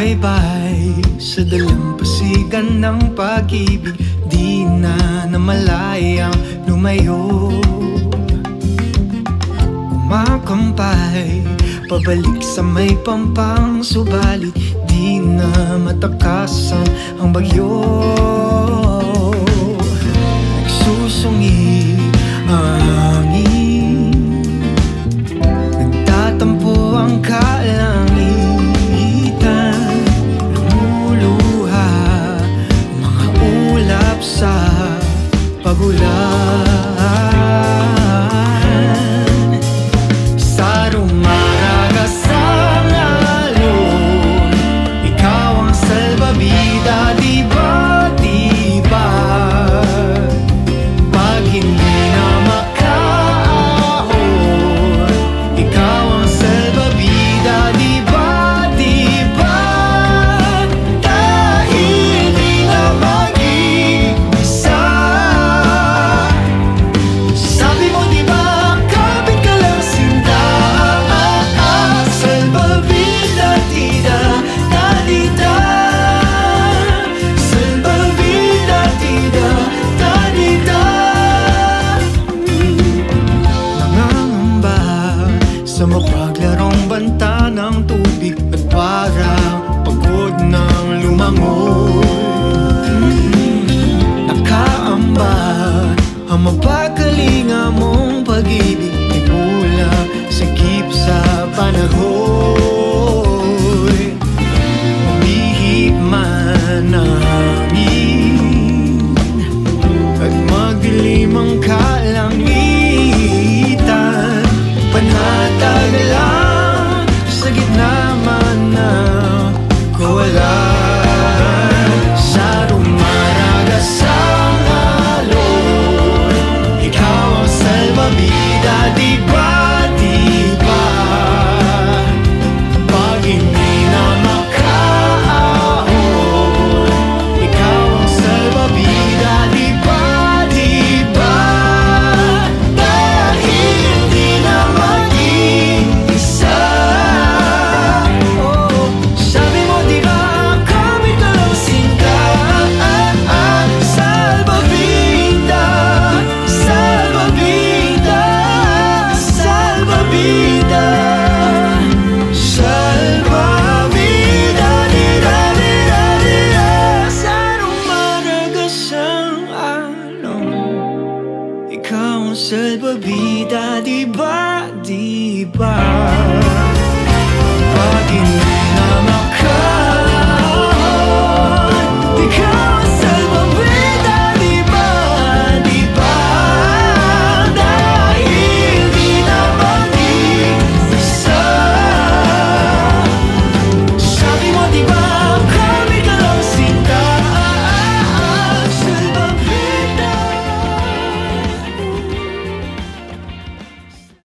Sumaybay sa dalampasigan ng pag-ibig, di na namalayang lumayo. Kumakampay pabalik sa may pampang, subalit di na matakasan ang bagyo. Nagsusungi ang hangin, nagtatampo ang kalangitan, lumuluha mga ulap sa pagulan. Sa rumaragasang alon, ikaw ang salbabida, di ba, di ba? Pag hindi na makaahon, ikaw ang salbabida, di ba, di ba? Dahil di na mag-iisa. Sabi mo di ba, kapit ka lang sinta, salbabida, tida, tadida. Salbabida, tida, tadida. Nangangamba sa mapaglarong banta ng tubig, at parang pagod ng lumangoy. Nakaamba ang mapagkalinga mong pag-ibig, di kulang sagip sa panahon. Umihip man ang hangin at magdilim ang kalangitan, panatag lang sa gitna man ng kawalan. Sa rumaragasang alon, ikaw ang salbabida, di ba, di ba? Pag hindi na makaahon, ikaw ang salbabida, di ba, di ba? Dahil di na mag-iisa. Oh, sabi mo di ba, kapit ka lang sinta, salbabida, salbabida, salbabida, salbabida, di-da-di-da-di-da. Sa rumaragasang alon, ikaw ang salbabida, di ba, di ba? Pag hindi na maka